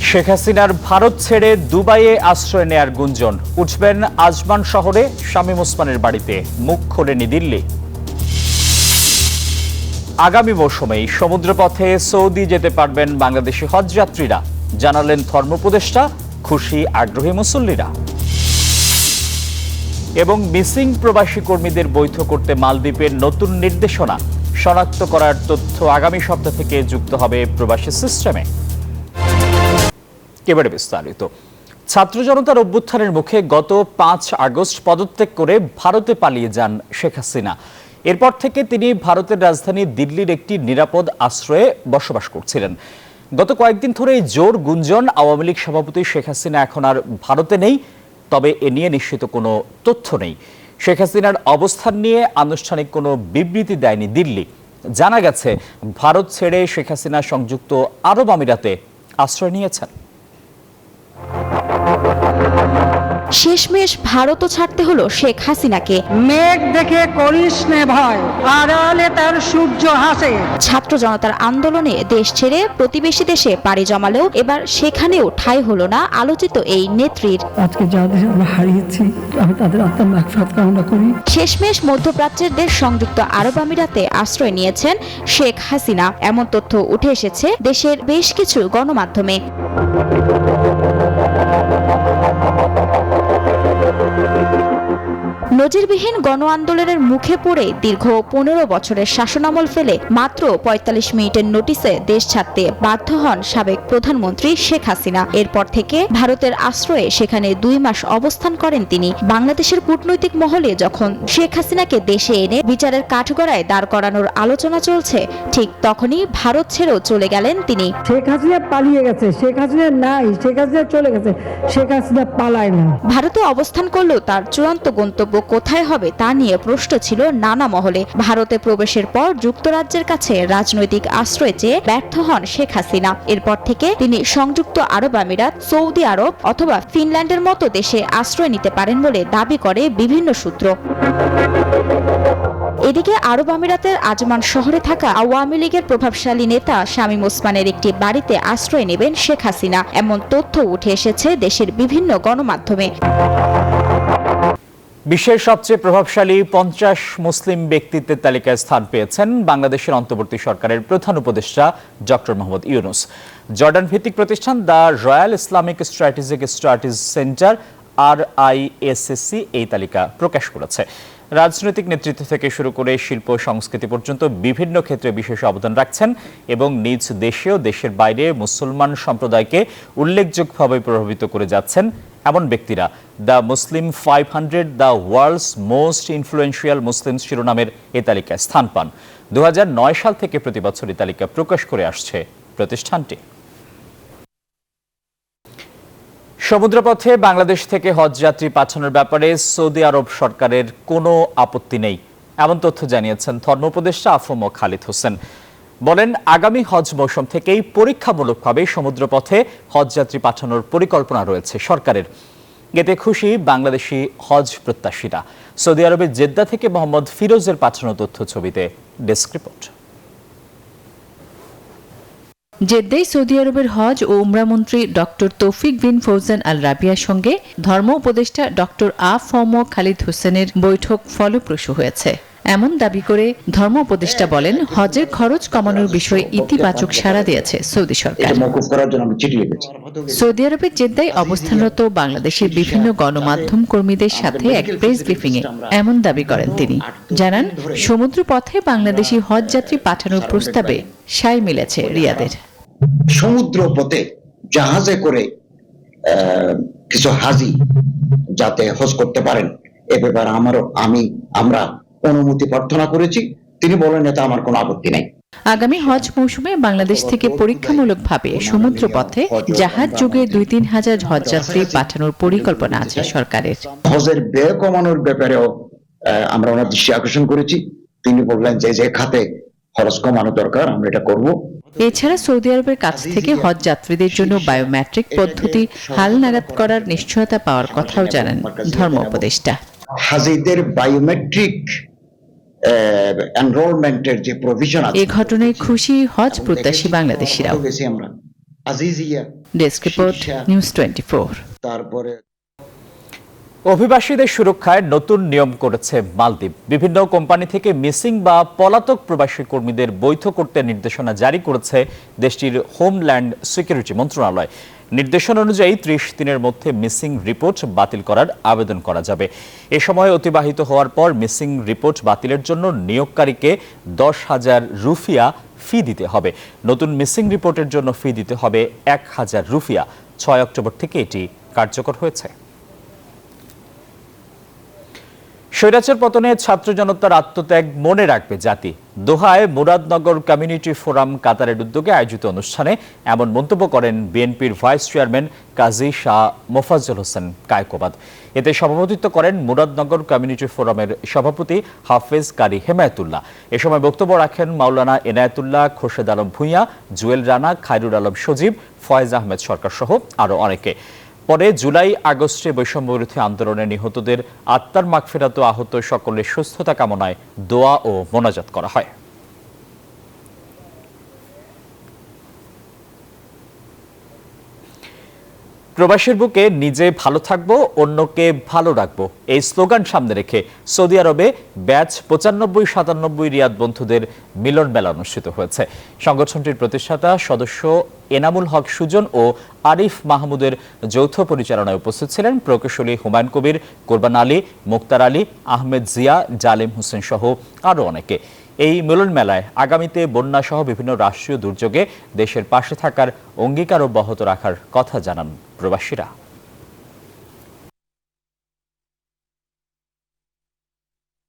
শেখ হাসিনার ভারত ছেড়ে দুবাইয়ে আশ্রয় নেয়ার গুঞ্জন। উঠবেন আজমান শহরে শামীম ওসমানের বাড়িতে, মুখ খোলেনি দিল্লি। আগামী মৌসুমেই সমুদ্রপথে সৌদি যেতে পারবেন বাংলাদেশি হজ যাত্রীরা, জানালেন ধর্ম উপদেষ্টা। খুশি আগ্রহী মুসল্লিরা। এবং মিসিং প্রবাসী কর্মীদের বৈধ করতে মালদ্বীপের নতুন নির্দেশনা, শনাক্ত করার তথ্য আগামী সপ্তাহ থেকে যুক্ত হবে প্রবাসী সিস্টেমে। এবারে বিস্তারিত। ছাত্র জনতার অভ্যুত্থানের মুখে গত 5 আগস্ট পদত্যাগ করে ভারতে পালিয়ে যান শেখ হাসিনা। এরপর থেকে তিনি ভারতের রাজধানী দিল্লির একটি নিরাপদ আশ্রয়ে বসবাস করছিলেন। গত কয়েকদিন ধরে জোর গুঞ্জন, আওয়ামী লীগ সভাপতি শেখ হাসিনা এখন আর ভারতে নেই। তবে এ নিয়ে নিশ্চিত কোনো তথ্য নেই। শেখ হাসিনার অবস্থান নিয়ে আনুষ্ঠানিক কোনো বিবৃতি দেয়নি দিল্লি। জানা গেছে, ভারত ছেড়ে শেখ হাসিনা সংযুক্ত আরব আমিরাতে আশ্রয় নিয়েছেন। শেষমেশ ভারতও ছাড়তে হলো শেখ হাসিনাকে। মেঘ দেখে করিস নে ভয়, আড়ালে তার সূর্য হাসে। ছাত্র জনতার আন্দোলনে দেশ ছেড়ে প্রতিবেশী দেশে পাড়ি জমালেও এবার সেখানেও ঠাঁই হলো না আলোচিত এই নেত্রীর। আজকে যাদের আমরা হারিয়েছি, আমি তাদের আত্মার মাগফিরাত কামনা করি। শেষমেশ মধ্যপ্রাচ্যের দেশ সংযুক্ত আরব আমিরাতে আশ্রয় নিয়েছেন শেখ হাসিনা, এমন তথ্য উঠে এসেছে দেশের বেশ কিছু গণমাধ্যমে। নজিরবিহীন গণ আন্দোলনের মুখে পড়ে দীর্ঘ 15 বছরের শাসনামল ফেলে মাত্র 45 মিনিটের নোটিশে দেশ ছাড়তে বাধ্য হন সাবেক প্রধানমন্ত্রী শেখ হাসিনা। এরপর থেকে ভারতের আশ্রয়ে সেখানে 2 মাস অবস্থান করেন তিনি। বাংলাদেশের কূটনৈতিক মহলে যখন শেখ হাসিনাকে দেশে এনে বিচারের কাঠগড়ায় দাঁড় করানোর আলোচনা চলছে, ঠিক তখনই ভারত ছেড়েও চলে গেলেন তিনি। শেখ হাসিনা পালিয়ে গেছে, শেখ হাসিনা নাই, শেখ হাসিনা চলে গেছে, শেখ হাসিনা পালায় না। ভারতে অবস্থান করলেও তার চূড়ান্ত গন্তব্য কোথায় হবে তা নিয়ে প্রশ্ন ছিল নানা মহলে। ভারতে প্রবেশের পর যুক্তরাজ্যের কাছে রাজনৈতিক আশ্রয় চেয়ে ব্যর্থ হন শেখ হাসিনা। এরপর থেকে তিনি সংযুক্ত আরব আমিরাত, সৌদি আরব অথবা ফিনল্যান্ডের মতো দেশে আশ্রয় নিতে পারেন বলে দাবি করে বিভিন্ন সূত্র। এদিকে আরব আমিরাতের আজমান শহরে থাকা আওয়ামী লীগের প্রভাবশালী নেতা শামীম ওসমানের একটি বাড়িতে আশ্রয় নেবেন শেখ হাসিনা, এমন তথ্য উঠে এসেছে দেশের বিভিন্ন গণমাধ্যমে। বিশ্বের সবচেয়ে প্রভাবশালী 50 মুসলিম ব্যক্তিত্বের তালিকায় স্থান পেয়েছেন বাংলাদেশের অন্তর্বর্তী সরকারের প্রধান উপদেষ্টা ডক্টর মোহাম্মদ ইউনূস। জর্ডান ভিত্তিক প্রতিষ্ঠান the royal Islamic strategic studies centre RISSC এই তালিকা প্রকাশ করেছে। রাজনৈতিক নেতৃত্ব থেকে শুরু করে শিল্প সংস্কৃতি পর্যন্ত বিভিন্ন ক্ষেত্রে বিশেষ অবদান রাখছেন এবং নিজ দেশেও দেশের বাইরে মুসলমান সম্প্রদায়কে উল্লেখযোগ্যভাবে প্রভাবিত করে যাচ্ছেন এমন ব্যক্তিরা the Muslim 500 the world's most influential Muslims শিরোনামের এ তালিকায় স্থান পান। 2009 সাল থেকে প্রতি বছর এই তালিকা প্রকাশ করে আসছে প্রতিষ্ঠানটি। সমুদ্রপথে বাংলাদেশ থেকে হজ যাত্রী পাঠানোর ব্যাপারে সৌদি আরব সরকারের কোনো আপত্তি নেই, এমন তথ্য জানিয়েছেন ধর্ম উপদেষ্টা আফম খালিদ হোসেন। বলেন, আগামী হজ মৌসুম থেকেই পরীক্ষামূলকভাবে সমুদ্রপথে হজ যাত্রী পাঠানোর পরিকল্পনা রয়েছে সরকারের। এতে খুশি বাংলাদেশি হজ প্রত্যাশীরা। সৌদি আরবের জেদ্দা থেকে মোহাম্মদ ফিরোজের পাঠানো তথ্য ছবিতে ডেস্ক রিপোর্ট। জেদ্দায় সৌদি আরবের হজ ও উমরা মন্ত্রী ডক্টর তৌফিক বিন ফৌজান আল রাবিয়ার সঙ্গে ধর্ম উপদেষ্টা ডক্টর আফম খালিদ হোসেনের বৈঠক ফলপ্রসূ হয়েছে, এমন দাবি করে ধর্ম উপদেষ্টা বলেন, হজের খরচ কমানোর বিষয়ে ইতিবাচক সাড়া দিয়েছে সৌদি সরকার। সৌদি আরবের জেদ্দায় অবস্থানরত বাংলাদেশের বিভিন্ন গণমাধ্যম কর্মীদের সাথে এক প্রেস ব্রিফিংয়ে এমন দাবি করেন তিনি। জানান, সমুদ্র পথে বাংলাদেশি হজ যাত্রী পাঠানোর প্রস্তাবে সায় মিলেছে রিয়াদের। সমুদ্র পথে জাহাজে করে কিছু হাজি যাতে হজ করতে পারেন এ ব্যাপারে আমরা অনুমতি প্রার্থনা করেছি। তিনি বলেন, এতে আমার কোনো আপত্তি নেই। আগামী হজ মৌসুমে বাংলাদেশ থেকে পরীক্ষামূলকভাবে সমুদ্র পথে জাহাজ যোগে 2-3 হাজার হজ যাত্রী পাঠানোর পরিকল্পনা আছে সরকারের। হজের ব্যয় কমানোর ব্যাপারেও আমরা ওনার দৃষ্টি আকর্ষণ করেছি। তিনি বললেন যে খাতে খরচ কমানো দরকার আমরা এটা করব। এছাড়া সৌদি আরবের কাছ থেকে হজ যাত্রীদের জন্য বায়োমেট্রিক পদ্ধতি হালনাগাদ করার নিশ্চয়তা পাওয়ার কথাও জানান ধর্ম উপদেষ্টা। হাজিদের বায়োমেট্রিক এনরোলমেন্টের যে প্রভিশন আছে, এই ঘটনায় খুশি হজ প্রত্যাশী বাংলাদেশিরাও। Aziziyah, desk report, Sheersha, news 24। তারপরে অভিবাসীদের সুরক্ষায় নতুন নিয়ম করেছে মালদ্বীপ। বিভিন্ন কোম্পানি থেকে মিসিং বা পলাতক প্রবাসী কর্মীদের বৈধ করতে নির্দেশনা জারি করেছে দেশটির হোমল্যান্ড সিকিউরিটি মন্ত্রণালয়। নির্দেশনা অনুযায়ী 30 দিনের মধ্যে মিসিং রিপোর্ট বাতিল করার আবেদন করা যাবে। এ সময় অতিবাহিত হওয়ার পর মিসিং রিপোর্ট বাতিলের জন্য নিয়োগকারীকে 10,000 রুফিয়া ফি দিতে হবে। নতুন মিসিং রিপোর্টের জন্য ফি দিতে হবে 1,000 রুফিয়া। 6 অক্টোবর থেকে এটি কার্যকর হয়েছে। স্বৈরাচার পতনে ছাত্র জনতার আত্মত্যাগ মনে রাখবে জাতি। দোহায় মুরাদনগর কমিউনিটি ফোরাম কাতারের উদ্যোগে আয়োজিত অনুষ্ঠানে এমন মন্তব্য করেন বিএনপির ভাইস চেয়ারম্যান কাজী শাহ মোফাজ্জল হোসেন কায়কোবাদ। এতে সভাপতিত্ব করেন মুরাদনগর কমিউনিটি ফোরামের সভাপতি হাফেজ কারি হেমায়েতুল্লাহ। এ সময় বক্তব্য রাখেন মাওলানা এনায়েতুল্লাহ, খোরশেদ আলম ভূঁইয়া, জুয়েল রানা, খায়রুল আলম সজীব, ফয়েজ আহমেদ সরকার সহ আরও অনেকে। পরে জুলাই আগস্টে বৈষম্যবিরোধী আন্দোলনে নিহতদের আত্মার মাগফিরাত ও আহত সকলের সুস্থতা কামনায় দোয়া ও মোনাজাত করা হয়। প্রবাসীর বুকে নিজে ভালো থাকবো, অন্যকে ভালো রাখবো, এই স্লোগান সামনে রেখে সৌদি আরবে ব্যাচ 95-97 রিয়াদ বন্ধুদের মিলন মেলা অনুষ্ঠিত হয়েছে। সংগঠনটির প্রতিষ্ঠাতা সদস্য এনামুল হক সুজন ও আরিফ মাহমুদের যৌথ পরিচালনায় উপস্থিত ছিলেন প্রকৌশলী হুমায়ুন কবির, কোরবান আলী, মুক্তার আলী, আহমেদ জিয়া, জালিম হোসেন সহ আরও অনেকে। এই মিলন মেলায় আগামীতে বন্যা সহ বিভিন্ন রাষ্ট্রীয় দুর্যোগে দেশের পাশে থাকার অঙ্গীকার অব্যাহত রাখার কথা জানান প্রবাসীরা।